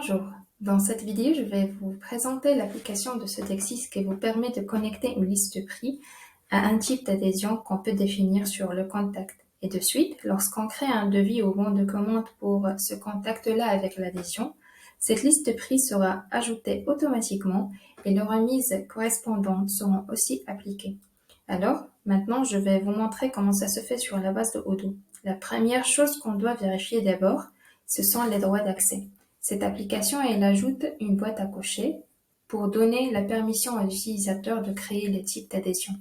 Bonjour, dans cette vidéo, je vais vous présenter l'application de Sodexis qui vous permet de connecter une liste de prix à un type d'adhésion qu'on peut définir sur le contact. Et de suite, lorsqu'on crée un devis ou bon de commande pour ce contact-là avec l'adhésion, cette liste de prix sera ajoutée automatiquement et les remises correspondantes seront aussi appliquées. Alors, maintenant, je vais vous montrer comment ça se fait sur la base de Odoo. La première chose qu'on doit vérifier d'abord, ce sont les droits d'accès. Cette application, elle ajoute une boîte à cocher pour donner la permission à l'utilisateur de créer les types d'adhésion.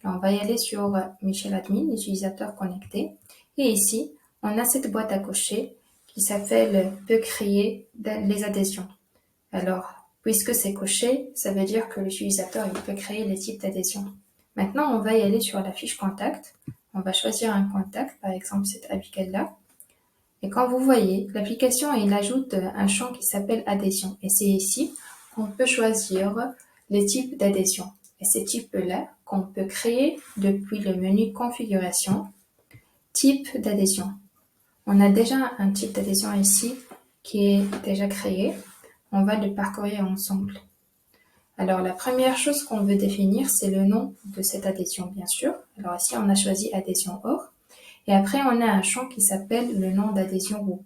On va y aller sur Michel Admin, l'utilisateur connecté. Et ici, on a cette boîte à cocher qui s'appelle « Peut créer les adhésions ». Alors, puisque c'est coché, ça veut dire que l'utilisateur il peut créer les types d'adhésion. Maintenant, on va y aller sur la fiche contact. On va choisir un contact, par exemple cette Abigail-là. Et quand vous voyez, l'application, elle ajoute un champ qui s'appelle adhésion. Et c'est ici qu'on peut choisir les types d'adhésion. Et ces types-là qu'on peut créer depuis le menu configuration, type d'adhésion. On a déjà un type d'adhésion ici qui est déjà créé. On va le parcourir ensemble. Alors, la première chose qu'on veut définir, c'est le nom de cette adhésion, bien sûr. Alors ici, on a choisi adhésion or. Et après, on a un champ qui s'appelle le nom d'adhésion Woo.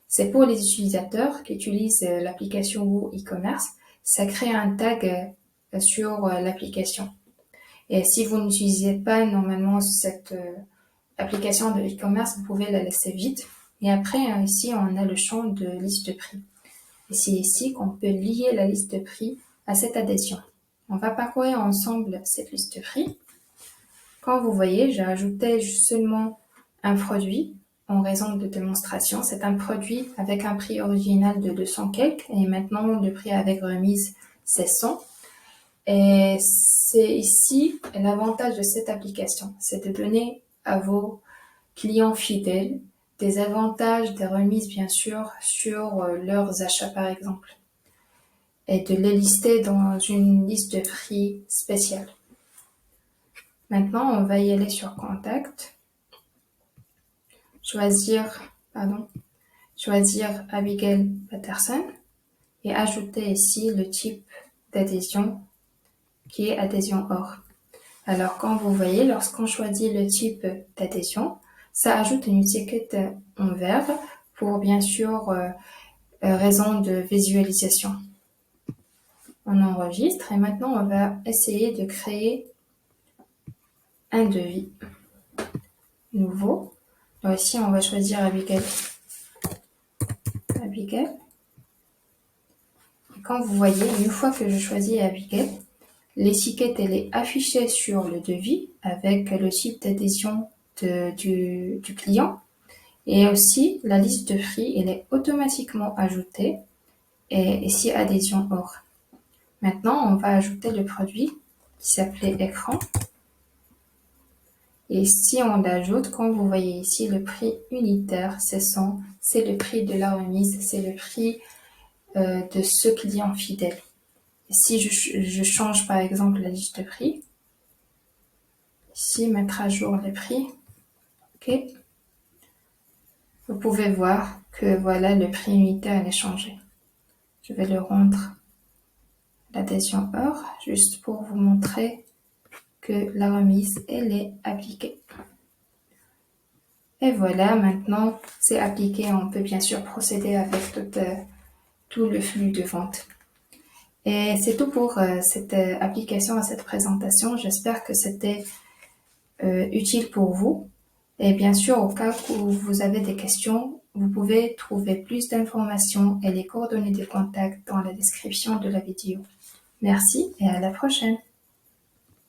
C'est pour les utilisateurs qui utilisent l'application Woo e-commerce. Ça crée un tag sur l'application. Et si vous n'utilisez pas normalement cette application de e-commerce, vous pouvez la laisser vide. Et après, ici, on a le champ de liste de prix. Et c'est ici qu'on peut lier la liste de prix à cette adhésion. On va parcourir ensemble cette liste de prix. Quand vous voyez, j'ai ajouté seulement un produit en raison de démonstration. C'est un produit avec un prix original de 200 quelques et maintenant le prix avec remise c'est 100. Et c'est ici l'avantage de cette application, c'est de donner à vos clients fidèles des avantages, des remises bien sûr sur leurs achats par exemple et de les lister dans une liste de prix spéciale. Maintenant, on va y aller sur Contact. Choisir Abigail Patterson et ajouter ici le type d'adhésion qui est adhésion or. Alors, quand vous voyez, lorsqu'on choisit le type d'adhésion, ça ajoute une étiquette en vert pour bien sûr raison de visualisation. On enregistre et maintenant on va essayer de créer un devis nouveau. Alors ici, on va choisir Abigail. Et quand vous voyez, une fois que je choisis Abigail, l'étiquette elle est affichée sur le devis avec le type d'adhésion du client. Et aussi, la liste de prix, elle est automatiquement ajoutée. Et ici, adhésion or. Maintenant, on va ajouter le produit qui s'appelait écran. Et si on l'ajoute, comme vous voyez ici, le prix unitaire, c'est 100, c'est le prix de la remise, c'est le prix de ce client fidèle. Et si je change par exemple la liste de prix, ici, mettre à jour les prix, ok. Vous pouvez voir que voilà, le prix unitaire est changé. Je vais le rendre l'adhésion or, juste pour vous montrer que la remise, elle est appliquée. Et voilà, maintenant, c'est appliqué. On peut bien sûr procéder avec tout le flux de vente. Et c'est tout pour cette application, cette présentation. J'espère que c'était utile pour vous. Et bien sûr, au cas où vous avez des questions, vous pouvez trouver plus d'informations et les coordonnées de contact dans la description de la vidéo. Merci et à la prochaine.